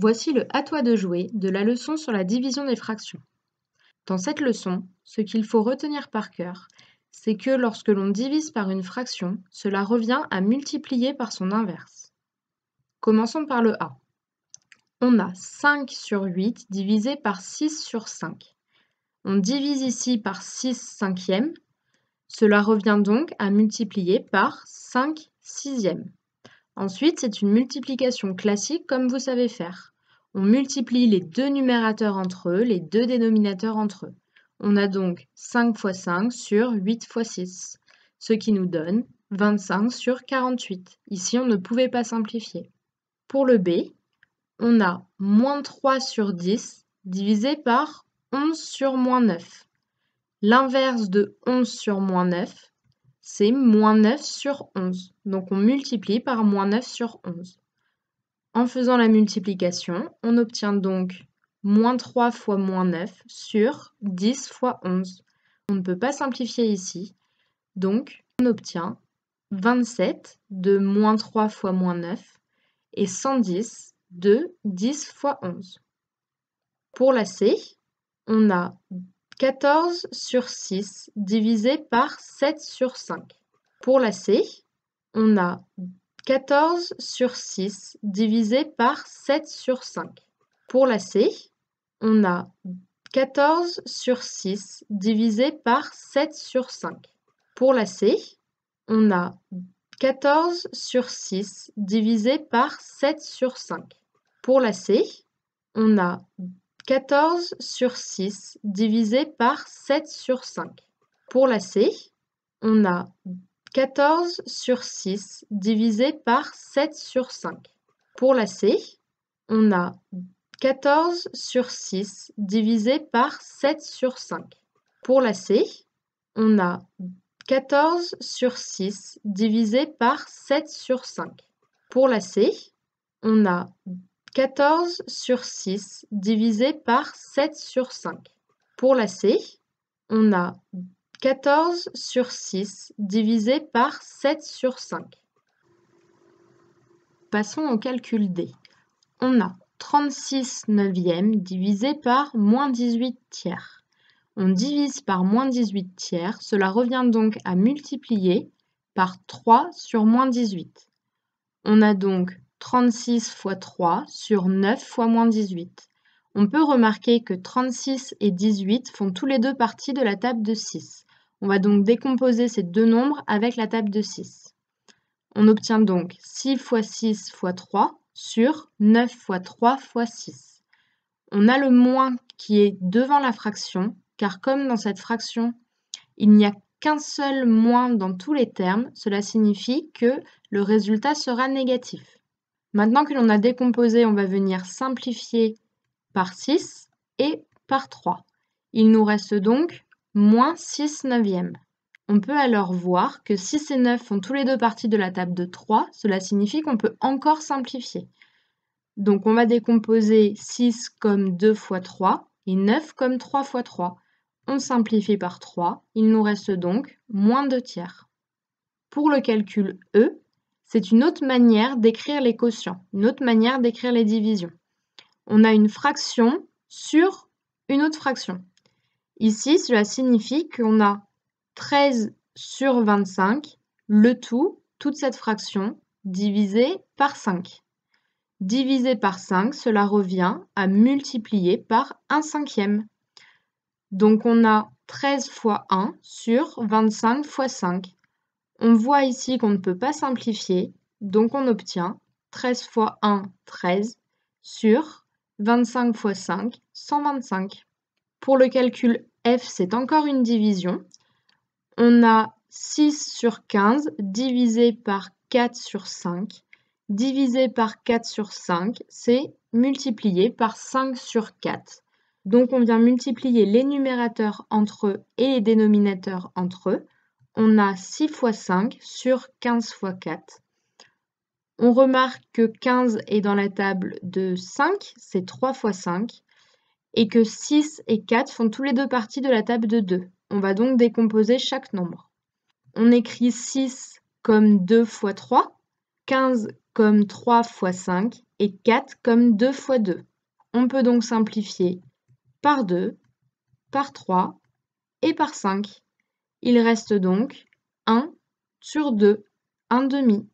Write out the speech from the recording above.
Voici le «À toi de jouer» de la leçon sur la division des fractions. Dans cette leçon, ce qu'il faut retenir par cœur, c'est que lorsque l'on divise par une fraction, cela revient à multiplier par son inverse. Commençons par le A. On a 5 sur 8 divisé par 6 sur 5. On divise ici par 6 cinquièmes. Cela revient donc à multiplier par 5 sixièmes. Ensuite, c'est une multiplication classique comme vous savez faire. On multiplie les deux numérateurs entre eux, les deux dénominateurs entre eux. On a donc 5 fois 5 sur 8 fois 6, ce qui nous donne 25 sur 48. Ici, on ne pouvait pas simplifier. Pour le B, on a moins 3 sur 10 divisé par 11 sur moins 9. L'inverse de 11 sur moins 9, c'est moins 9 sur 11. Donc on multiplie par moins 9 sur 11. En faisant la multiplication, on obtient donc moins 3 fois moins 9 sur 10 fois 11. On ne peut pas simplifier ici, donc on obtient 27 de moins 3 fois moins 9 et 110 de 10 fois 11. Pour la C, on a 14 sur 6 divisé par 7 sur 5. Pour la C, on a 14 sur 6 divisé par 7 sur 5. Pour la C, on a 14 sur 6 divisé par 7 sur 5. Pour la C, on a 14 sur 6 divisé par 7 sur 5. Pour la C, on a 14 sur 6 divisé par 7 sur 5. Pour la C, on a 14 sur 6 divisé par 7 sur 5. Pour la C, on a 14 sur 6 divisé par 7 sur 5. Pour la C, on a 14 sur 6 divisé par 7 sur 5. Pour la C, on a 14 sur 6 divisé par 7 sur 5. Pour la C, on a 14 sur 6 divisé par 7 sur 5. Passons au calcul D. On a 36 neuvièmes divisé par moins 18 tiers. On divise par moins 18 tiers, cela revient donc à multiplier par 3 sur moins 18. On a donc 36 fois 3 sur 9 fois moins 18. On peut remarquer que 36 et 18 font tous les deux partie de la table de 6. On va donc décomposer ces deux nombres avec la table de 6. On obtient donc 6 fois 6 fois 3 sur 9 fois 3 fois 6. On a le moins qui est devant la fraction, car comme dans cette fraction, il n'y a qu'un seul moins dans tous les termes, cela signifie que le résultat sera négatif. Maintenant que l'on a décomposé, on va venir simplifier par 6 et par 3. Il nous reste donc moins 6 neuvièmes. On peut alors voir que 6 et 9 font tous les deux partie de la table de 3, cela signifie qu'on peut encore simplifier. Donc on va décomposer 6 comme 2 fois 3 et 9 comme 3 fois 3. On simplifie par 3, il nous reste donc moins 2 tiers. Pour le calcul E, c'est une autre manière d'écrire les quotients, une autre manière d'écrire les divisions. On a une fraction sur une autre fraction. Ici, cela signifie qu'on a 13 sur 25, le tout, toute cette fraction, divisé par 5. Divisé par 5, cela revient à multiplier par 1 cinquième. Donc on a 13 fois 1 sur 25 fois 5. On voit ici qu'on ne peut pas simplifier, donc on obtient 13 fois 1, 13, sur 25 fois 5, 125. Pour le calcul F, c'est encore une division. On a 6 sur 15 divisé par 4 sur 5. Divisé par 4 sur 5, c'est multiplié par 5 sur 4. Donc on vient multiplier les numérateurs entre eux et les dénominateurs entre eux. On a 6 fois 5 sur 15 fois 4. On remarque que 15 est dans la table de 5, c'est 3 fois 5, et que 6 et 4 font tous les deux partie de la table de 2. On va donc décomposer chaque nombre. On écrit 6 comme 2 fois 3, 15 comme 3 fois 5 et 4 comme 2 fois 2. On peut donc simplifier par 2, par 3 et par 5. Il reste donc 1 sur 2, 1 demi.